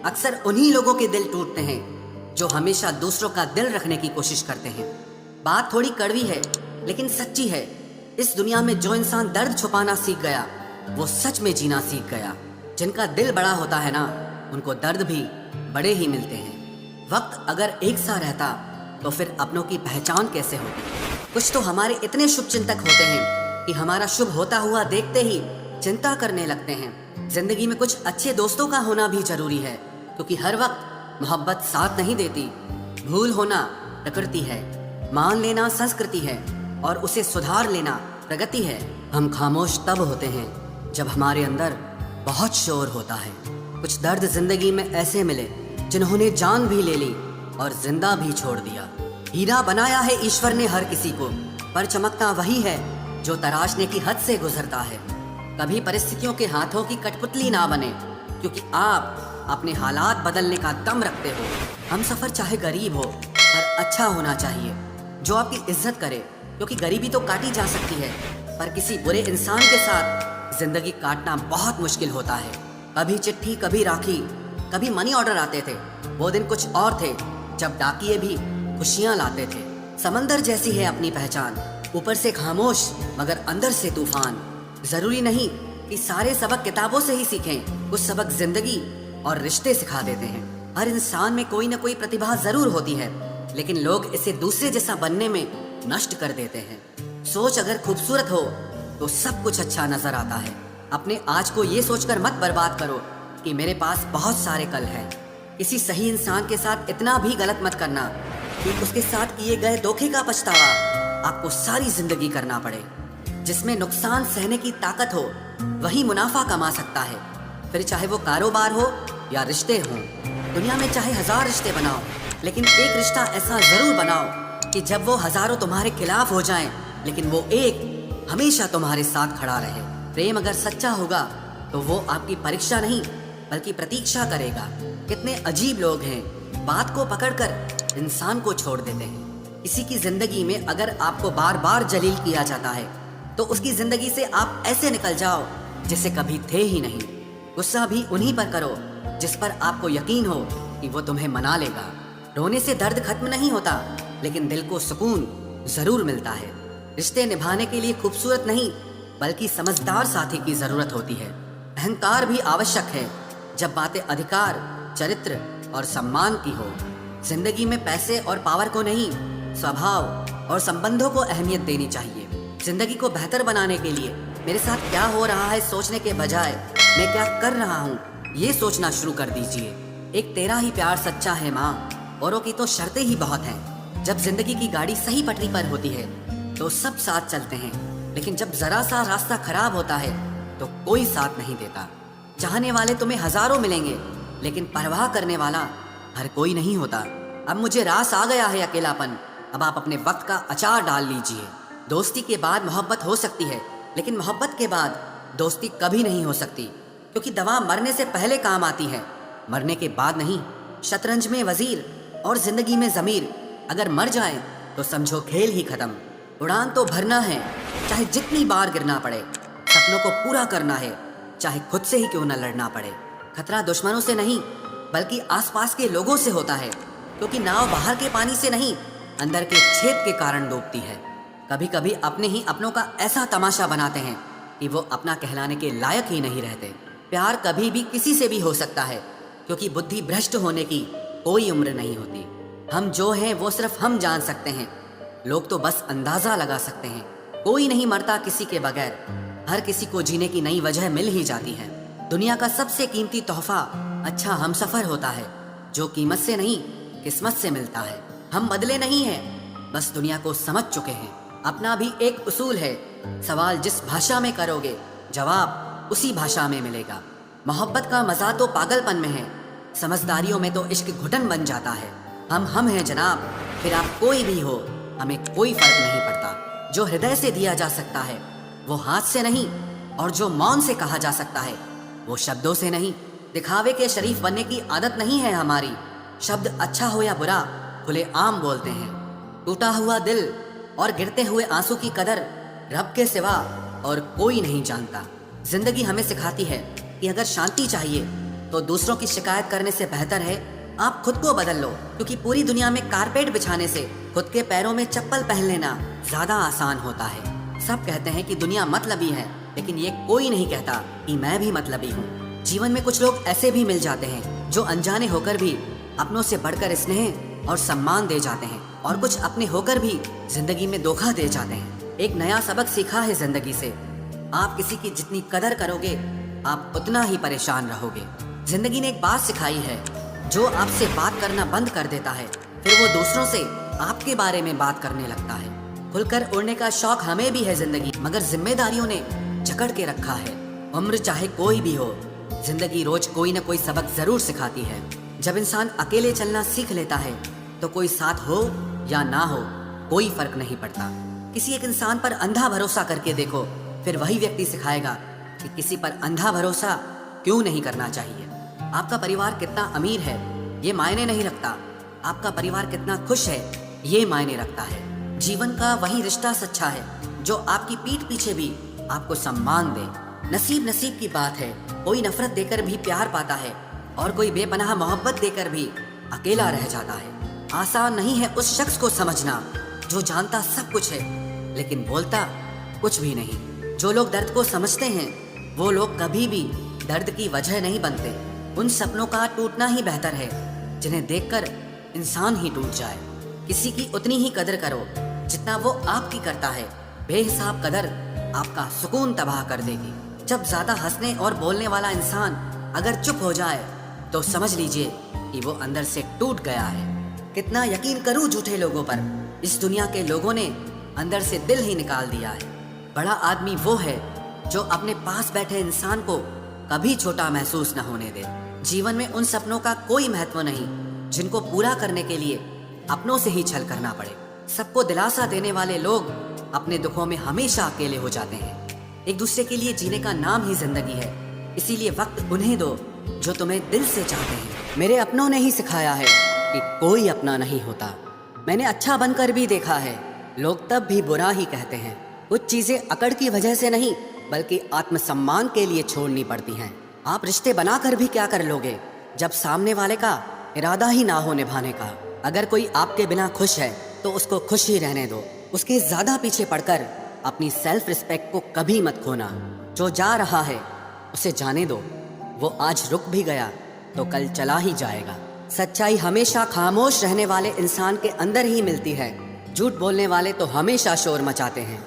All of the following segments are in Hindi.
अक्सर उन्हीं लोगों के दिल टूटते हैं जो हमेशा दूसरों का दिल रखने की कोशिश करते हैं। बात थोड़ी कड़वी है लेकिन सच्ची है। इस दुनिया में जो इंसान दर्द छुपाना सीख गया वो सच में जीना सीख गया। जिनका दिल बड़ा होता है ना, उनको दर्द भी बड़े ही मिलते हैं। वक्त अगर एक सा रहता तो फिर अपनों की पहचान कैसे होती। कुछ तो हमारे इतने शुभ चिंतक होते हैं कि हमारा शुभ होता हुआ देखते ही चिंता करने लगते हैं। जिंदगी में कुछ अच्छे दोस्तों का होना भी जरूरी है, क्योंकि हर वक्त मोहब्बत साथ नहीं देती। भूल होना प्रकृति है, मान लेना संस्कृति है और उसे सुधार लेना प्रगति है। हम खामोश तब होते हैं जब हमारे अंदर बहुत शोर होता है। कुछ दर्द जिंदगी में ऐसे मिले जिन्होंने जान भी ले ली और जिंदा भी छोड़ दिया। हीरा बनाया है ईश्वर ने हर किसी को, पर चमकता वही है जो तराशने की हद से गुजरता है। कभी परिस्थितियों के हाथों की कठपुतली ना बने, क्योंकि आप अपने हालात बदलने का दम रखते हो। हम सफर चाहे गरीब हो पर अच्छा होना चाहिए, जो आपकी इज्जत करे, क्योंकि गरीबी तो काटी जा सकती है पर किसी बुरे इंसान के साथ जिंदगी काटना बहुत मुश्किल होता है। कभी चिट्ठी, कभी राखी, कभी मनी ऑर्डर आते थे। वो दिन कुछ और थे जब डाकिये भी खुशियां लाते थे। समंदर जैसी है अपनी पहचान, ऊपर से खामोश मगर अंदर से तूफान। जरूरी नहीं कि सारे सबक किताबों से ही सीखें, कुछ सबक जिंदगी और रिश्ते सिखा देते हैं। हर इंसान में कोई ना कोई प्रतिभा जरूर होती है, लेकिन लोग इसे दूसरे जैसा बनने में नष्ट कर देते हैं। सोच अगर खूबसूरत हो तो सब कुछ अच्छा नजर आता है। अपने आज को ये सोचकर मत बर्बाद करो कि मेरे पास बहुत सारे कल हैं। किसी सही इंसान के साथ इतना भी गलत मत करना कि उसके साथ किए गए धोखे का पछतावा आपको सारी जिंदगी करना पड़े। जिसमें नुकसान सहने की ताकत हो वही मुनाफा कमा सकता है, फिर चाहे वो कारोबार हो या रिश्ते हों। दुनिया में चाहे 1000 रिश्ते बनाओ, लेकिन एक रिश्ता ऐसा जरूर बनाओ कि जब वो हजारों तुम्हारे खिलाफ हो जाएं, लेकिन वो एक हमेशा तुम्हारे साथ खड़ा रहे। प्रेम अगर सच्चा होगा तो वो आपकी परीक्षा नहीं बल्कि प्रतीक्षा करेगा। कितने अजीब लोग हैं, बात को पकड़कर इंसान को छोड़ देते हैं। किसी की जिंदगी में अगर आपको बार बार जलील किया जाता है तो उसकी जिंदगी से आप ऐसे निकल जाओ जैसे कभी थे ही नहीं। गुस्सा भी उन्हीं पर करो जिस पर आपको यकीन हो कि वो तुम्हें मना लेगा। रोने से दर्द खत्म नहीं होता, लेकिन दिल को सुकून जरूर मिलता है। रिश्ते निभाने के लिए खूबसूरत नहीं बल्कि समझदार साथी की जरूरत होती है। अहंकार भी आवश्यक है जब बातें अधिकार, चरित्र और सम्मान की हो। जिंदगी में पैसे और पावर को नहीं, स्वभाव और संबंधों को अहमियत देनी चाहिए। जिंदगी को बेहतर बनाने के लिए मेरे साथ क्या हो रहा है सोचने के बजाय मैं क्या कर रहा हूँ ये सोचना शुरू कर दीजिए। एक तेरा ही प्यार सच्चा है माँ, औरों की तो शर्तें ही बहुत हैं। जब जिंदगी की गाड़ी सही पटरी पर होती है तो सब साथ चलते हैं, लेकिन जब जरा सा रास्ता खराब होता है तो कोई साथ नहीं देता। चाहने वाले तुम्हें हजारों मिलेंगे, लेकिन परवाह करने वाला हर कोई नहीं होता। अब मुझे रास आ गया है अकेलापन, अब आप अपने वक्त का अचार डाल लीजिए। दोस्ती के बाद मोहब्बत हो सकती है, लेकिन मोहब्बत के बाद दोस्ती कभी नहीं हो सकती, क्योंकि दवा मरने से पहले काम आती है, मरने के बाद नहीं। शतरंज में वजीर और जिंदगी में जमीर अगर मर जाए तो समझो खेल ही खत्म। उड़ान तो भरना है, चाहे जितनी बार गिरना पड़े। सपनों को पूरा करना है, चाहे खुद से ही क्यों न लड़ना पड़े। खतरा दुश्मनों से नहीं बल्कि आसपास के लोगों से होता है, क्योंकि नाव बाहर के पानी से नहीं अंदर के छेद के कारण डूबती है। कभी कभी अपने ही अपनों का ऐसा तमाशा बनाते हैं कि वो अपना कहलाने के लायक ही नहीं रहते। प्यार कभी भी किसी से भी हो सकता है, क्योंकि बुद्धि भ्रष्ट होने की कोई उम्र नहीं होती। हम जो हैं वो सिर्फ हम जान सकते हैं, लोग तो बस अंदाजा लगा सकते हैं। कोई नहीं मरता किसी के बगैर, हर किसी को जीने की नई वजह मिल ही जाती है। दुनिया का सबसे कीमती तोहफा अच्छा हमसफर होता है, जो कीमत से नहीं किस्मत से मिलता है। हम बदले नहीं हैं, बस दुनिया को समझ चुके हैं। अपना भी एक उसूल है, सवाल जिस भाषा में करोगे जवाब उसी भाषा में मिलेगा। मोहब्बत का मजा तो पागलपन में है, समझदारियों में तो इश्क घुटन बन जाता है। हम हैं जनाब, फिर आप कोई भी हो, हमें कोई फर्क नहीं पड़ता। जो हृदय से दिया जा सकता है वो हाथ से नहीं, और जो मौन से कहा जा सकता है वो शब्दों से नहीं। दिखावे के शरीफ बनने की आदत नहीं है हमारी, शब्द अच्छा हो या बुरा खुले आम बोलते हैं। टूटा हुआ दिल और गिरते हुए आंसू की कदर रब के सिवा और कोई नहीं जानता। जिंदगी हमें सिखाती है कि अगर शांति चाहिए तो दूसरों की शिकायत करने से बेहतर है आप खुद को बदल लो, क्योंकि पूरी दुनिया में कारपेट बिछाने से खुद के पैरों में चप्पल पहन लेना ज्यादा आसान होता है। सब कहते हैं कि दुनिया मतलबी है, लेकिन ये कोई नहीं कहता कि मैं भी मतलबी हूँ। जीवन में कुछ लोग ऐसे भी मिल जाते हैं जो अनजाने होकर भी अपनों से बढ़कर स्नेह और सम्मान दे जाते हैं, और कुछ अपने होकर भी जिंदगी में धोखा दे जाते हैं। एक नया सबक सीखा है जिंदगी से, आप किसी की जितनी कदर करोगे आप उतना ही परेशान रहोगे। जिंदगी ने एक बात सिखाई है, जो आपसे बात करना बंद कर देता है फिर वो दूसरों से आपके बारे में बात करने लगता है। खुलकर उड़ने का शौक हमें भी है जिंदगी, मगर जिम्मेदारियों ने जकड़ के रखा है। उम्र चाहे कोई भी हो, जिंदगी रोज कोई न कोई सबक जरूर सिखाती है। जब इंसान अकेले चलना सीख लेता है तो कोई साथ हो या ना हो कोई फर्क नहीं पड़ता। किसी एक इंसान पर अंधा भरोसा करके देखो, फिर वही व्यक्ति सिखाएगा कि किसी पर अंधा भरोसा क्यों नहीं करना चाहिए। आपका परिवार कितना अमीर है ये मायने नहीं रखता, आपका परिवार कितना खुश है ये मायने रखता है। जीवन का वही रिश्ता सच्चा है जो आपकी पीठ पीछे भी आपको सम्मान दे। नसीब नसीब की बात है, कोई नफरत देकर भी प्यार पाता है और कोई बेपनाह मोहब्बत देकर भी अकेला रह जाता है। आसान नहीं है उस शख्स को समझना जो जानता सब कुछ है लेकिन बोलता कुछ भी नहीं। जो लोग दर्द को समझते हैं वो लोग कभी भी दर्द की वजह नहीं बनते। उन सपनों का टूटना ही बेहतर है जिन्हें देखकर इंसान ही टूट जाए। किसी की उतनी ही कदर करो जितना वो आपकी करता है। बेहिसाब कदर आपका सुकून तबाह कर देगी। जब ज्यादा हंसने और बोलने वाला इंसान अगर चुप हो जाए तो समझ लीजिए कि वो अंदर से टूट गया है। कितना यकीन करूं झूठे लोगों पर, इस दुनिया के लोगों ने अंदर से दिल ही निकाल दिया है। बड़ा आदमी वो है जो अपने पास बैठे इंसान को कभी छोटा महसूस न होने दे। जीवन में उन सपनों का कोई महत्व नहीं जिनको पूरा करने के लिए अपनों से ही छल करना पड़े। सबको दिलासा देने वाले लोग अपने दुखों में हमेशा अकेले हो जाते हैं। एक दूसरे के लिए जीने का नाम ही जिंदगी है, इसीलिए वक्त उन्हें दो जो तुम्हें दिल से चाहते हैं। मेरे अपनों ने ही सिखाया है कि कोई अपना नहीं होता। मैंने अच्छा बनकर भी देखा है, लोग तब भी बुरा ही कहते हैं। कुछ चीजें अकड़ की वजह से नहीं बल्कि आत्मसम्मान के लिए छोड़नी पड़ती हैं। आप रिश्ते बनाकर भी क्या कर लोगे जब सामने वाले का इरादा ही ना हो निभाने का। अगर कोई आपके बिना खुश है तो उसको खुश ही रहने दो। उसके ज्यादा पीछे पड़कर अपनी सेल्फ रिस्पेक्ट को कभी मत खोना। जो जा रहा है उसे जाने दो, वो आज रुक भी गया तो कल चला ही जाएगा। सच्चाई हमेशा खामोश रहने वाले इंसान के अंदर ही मिलती है। झूठ बोलने वाले तो हमेशा शोर मचाते हैं।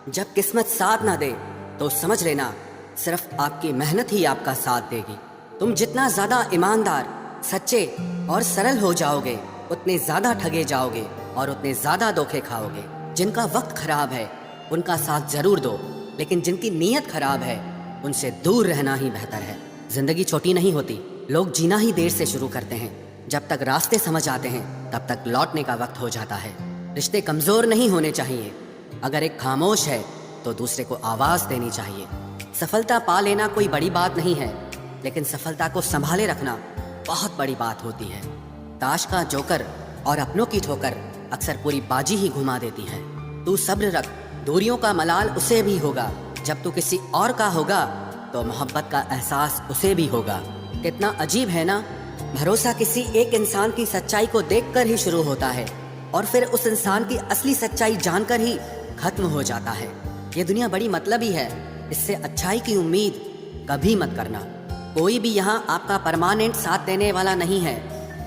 जब किस्मत साथ ना दे तो समझ लेना सिर्फ आपकी मेहनत ही आपका साथ देगी। तुम जितना ज्यादा ईमानदार, सच्चे और सरल हो जाओगे उतने ज्यादा ठगे जाओगे और उतने ज्यादा धोखे खाओगे। जिनका वक्त खराब है उनका साथ जरूर दो, लेकिन जिनकी नीयत खराब है उनसे दूर रहना ही बेहतर है। जिंदगी छोटी नहीं होती, लोग जीना ही देर से शुरू करते हैं। जब तक रास्ते समझ आते हैं तब तक लौटने का वक्त हो जाता है। रिश्ते कमजोर नहीं होने चाहिए, अगर एक खामोश है तो दूसरे को आवाज देनी चाहिए। सफलता पा लेना कोई बड़ी बात नहीं है, लेकिन सफलता को संभाले रखना बहुत बड़ी बात होती है। ताश का जोकर और अपनों की ठोकर अक्सर पूरी बाजी ही घुमा देती है। तू सब्र रख, दूरियों का मलाल उसे भी होगा। जब तू किसी और का होगा तो मोहब्बत का एहसास उसे भी होगा। कितना अजीब है ना, भरोसा किसी एक इंसान की सच्चाई को देखकर ही शुरू होता है और फिर उस इंसान की असली सच्चाई जानकर ही खत्म हो जाता है। ये दुनिया बड़ी मतलबी है, इससे अच्छाई की उम्मीद कभी मत करना। कोई भी यहाँ आपका परमानेंट साथ देने वाला नहीं है।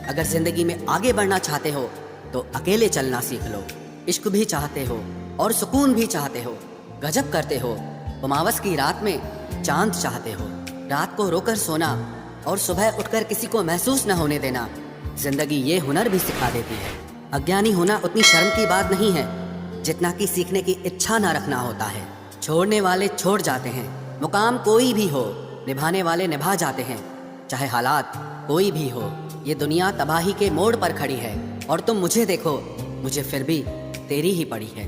अगर जिंदगी में आगे बढ़ना चाहते हो तो अकेले चलना सीख लो। इश्क भी चाहते हो और सुकून भी चाहते हो, गजब करते हो। अमावस की रात में चांद चाहते हो, रात को रोकर सोना और सुबह उठकर किसी को महसूस न होने देना। जिंदगी ये हुनर भी सिखा देती है। अज्ञानी होना उतनी शर्म की बात नहीं है जितना कि सीखने की इच्छा न रखना होता है। छोड़ने वाले छोड़ जाते हैं, मुकाम कोई भी हो, निभाने वाले निभा जाते हैं, चाहे हालात कोई भी हो। ये दुनिया तबाही के मोड़ पर खड़ी है और तुम मुझे देखो, मुझे फिर भी तेरी ही पड़ी है।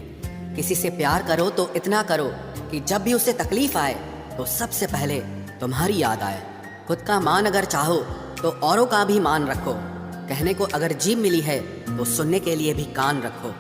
किसी से प्यार करो तो इतना करो कि जब भी उसे तकलीफ आए तो सबसे पहले तुम्हारी याद आए। खुद का मान अगर चाहो तो औरों का भी मान रखो। कहने को अगर जीभ मिली है तो सुनने के लिए भी कान रखो।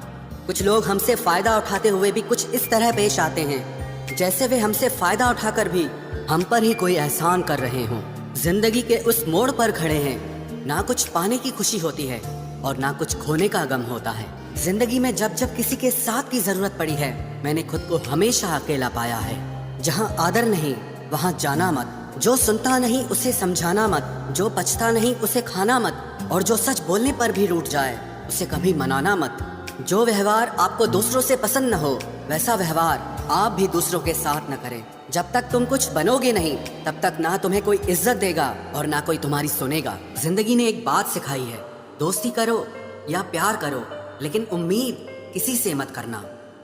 कुछ लोग हमसे फायदा उठाते हुए भी कुछ इस तरह पेश आते हैं जैसे वे हमसे फायदा उठाकर भी हम पर ही कोई एहसान कर रहे हों। जिंदगी के उस मोड़ पर खड़े हैं, ना कुछ पाने की खुशी होती है और ना कुछ खोने का गम होता है। जिंदगी में जब जब किसी के साथ की जरूरत पड़ी है, मैंने खुद को हमेशा अकेला पाया है। जहाँ आदर नहीं वहाँ जाना मत, जो सुनता नहीं उसे समझाना मत, जो पछता नहीं उसे खाना मत, और जो सच बोलने पर भी रूठ जाए उसे कभी मनाना मत। जो व्यवहार आपको दूसरों से पसंद न हो, वैसा व्यवहार आप भी दूसरों के साथ न करें। जब तक तुम कुछ बनोगे नहीं, तब तक ना तुम्हें कोई इज्जत देगा और ना कोई तुम्हारी सुनेगा। जिंदगी ने एक बात सिखाई है, दोस्ती करो या प्यार करो, लेकिन उम्मीद किसी से मत करना।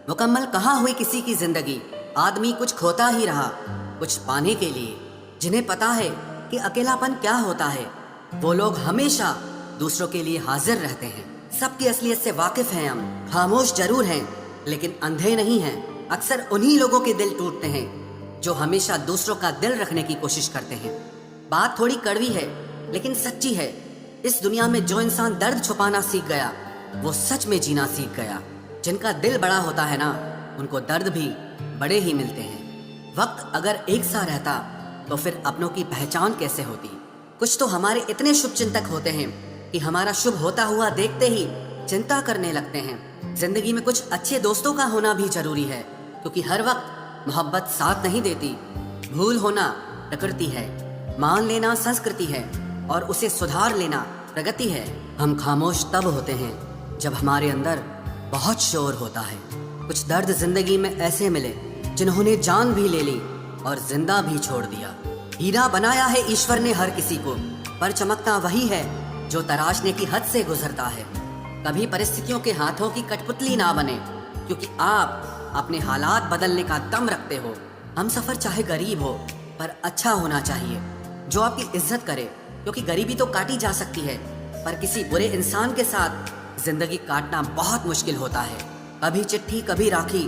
मुकम्मल कहाँ हुई किसी की जिंदगी, आदमी कुछ खोता ही रहा कुछ पाने के लिए। जिन्हें पता है कि अकेलापन क्या होता है, वो लोग हमेशा दूसरों के लिए हाजिर रहते हैं। सबकी असलियत से वाकिफ हैं हम, खामोश जरूर हैं लेकिन अंधे नहीं हैं। अक्सर उन्हीं लोगों के दिल टूटते हैं जो हमेशा दूसरों का दिल रखने की कोशिश करते हैं। बात थोड़ी कड़वी है लेकिन सच्ची है। इस दुनिया में जो इंसान दर्द छुपाना सीख गया, वो सच में जीना सीख गया। जिनका दिल बड़ा होता है ना, उनको दर्द भी बड़े ही मिलते हैं। वक्त अगर एक सा रहता तो फिर अपनों की पहचान कैसे होती। कुछ तो हमारे इतने शुभ चिंतक होते हैं कि हमारा शुभ होता हुआ देखते ही चिंता करने लगते हैं। जिंदगी में कुछ अच्छे दोस्तों का होना भी जरूरी है, क्योंकि हर वक्त मोहब्बत साथ नहीं देती। भूल होना प्रकृति है, मान लेना संस्कृति है और उसे सुधार लेना प्रगति है। हम खामोश तब होते हैं जब हमारे अंदर बहुत शोर होता है। कुछ दर्द जिंदगी में ऐसे मिले जिन्होंने जान भी ले ली और जिंदा भी छोड़ दिया। हीरा बनाया है ईश्वर ने हर किसी को, पर चमकता वही है जो तराशने की हद से गुजरता है। कभी परिस्थितियों के हाथों की कठपुतली ना बने, क्योंकि आप अपने हालात बदलने का दम रखते हो। हम सफर चाहे गरीब हो पर अच्छा होना चाहिए, जो आपकी इज्जत करे, क्योंकि गरीबी तो काटी जा सकती है, पर किसी बुरे इंसान के साथ जिंदगी काटना बहुत मुश्किल होता है। कभी चिट्ठी कभी राखी,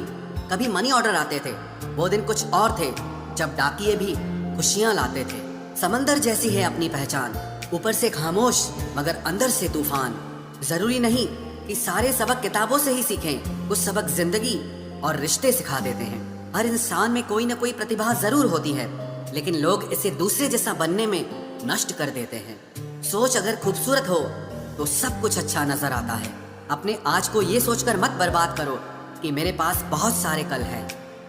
कभी मनी ऑर्डर आते थे। वो दिन कुछ और थे जब डाकिये भी खुशियां लाते थे। समंदर जैसी है अपनी पहचान, ऊपर से खामोश मगर अंदर से तूफान। जरूरी नहीं कि सारे सबक किताबों से ही सीखें, कुछ सबक जिंदगी और रिश्ते सिखा देते हैं। हर इंसान में कोई ना कोई प्रतिभा जरूर होती है, लेकिन लोग इसे दूसरे जैसा बनने में नष्ट कर देते हैं। सोच अगर खूबसूरत हो तो सब कुछ अच्छा नजर आता है। अपने आज को ये सोचकर मत बर्बाद करो कि मेरे पास बहुत सारे कल हैं।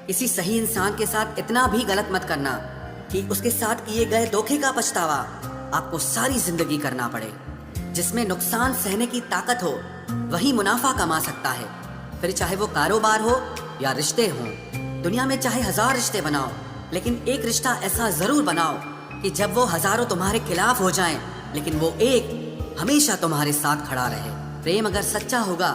किसी सही इंसान के साथ इतना भी गलत मत करना कि उसके साथ किए गए धोखे का पछतावा आपको सारी जिंदगी करना पड़े। जिसमें नुकसान सहने की ताकत हो वही मुनाफा कमा सकता है, फिर चाहे वो कारोबार हो या रिश्ते हों। दुनिया में चाहे 1000 रिश्ते बनाओ, लेकिन एक रिश्ता ऐसा जरूर बनाओ कि जब वो हजारों तुम्हारे खिलाफ हो जाएं, लेकिन वो एक हमेशा तुम्हारे साथ खड़ा रहे। प्रेम अगर सच्चा होगा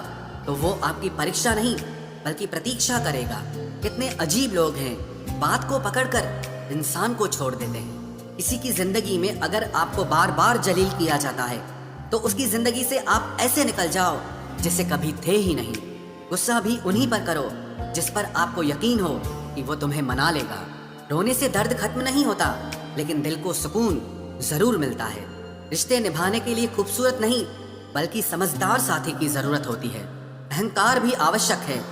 तो वो आपकी परीक्षा नहीं बल्कि प्रतीक्षा करेगा। कितने अजीब लोग हैं, बात को पकड़कर इंसान को छोड़ देते हैं। किसी की जिंदगी में अगर आपको बार बार जलील किया जाता है तो उसकी जिंदगी से आप ऐसे निकल जाओ जिसे कभी थे ही नहीं। गुस्सा भी उन्हीं पर करो जिस पर आपको यकीन हो कि वो तुम्हें मना लेगा। रोने से दर्द खत्म नहीं होता, लेकिन दिल को सुकून जरूर मिलता है। रिश्ते निभाने के लिए खूबसूरत नहीं बल्कि समझदार साथी की जरूरत होती है। अहंकार भी आवश्यक है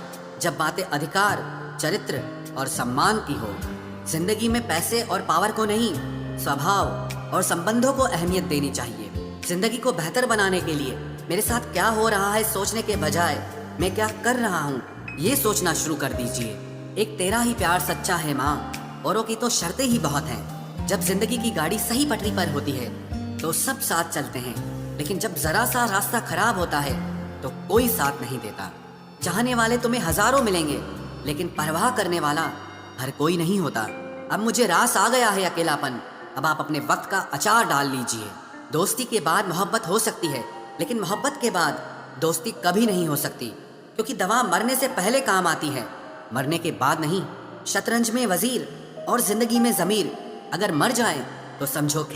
जब बातें अधिकार, चरित्र और सम्मान की हो। जिंदगी में पैसे और पावर को नहीं, स्वभाव और संबंधों को अहमियत देनी चाहिए। जिंदगी को बेहतर बनाने के लिए मेरे साथ क्या हो रहा है सोचने के बजाय मैं क्या कर रहा हूँ ये सोचना शुरू कर दीजिए। एक तेरा ही प्यार सच्चा है माँ, औरों की तो शर्तें ही बहुत हैं। जब जिंदगी की गाड़ी सही पटरी पर होती है तो सब साथ चलते हैं, लेकिन जब जरा सा रास्ता खराब होता है तो कोई साथ नहीं देता। चाहने वाले तुम्हें हजारों मिलेंगे, लेकिन परवाह करने वाला हर कोई नहीं होता। अब मुझे रास आ गया है अकेलापन, अब आप अपने वक्त का अचार डाल लीजिए। दोस्ती के बाद मोहब्बत हो सकती है, लेकिन मोहब्बत के बाद दोस्ती कभी नहीं हो सकती, क्योंकि दवा मरने से पहले काम आती है, मरने के बाद नहीं। शतरंज में वजीर और जिंदगी में जमीर अगर मर जाए तो समझो खेल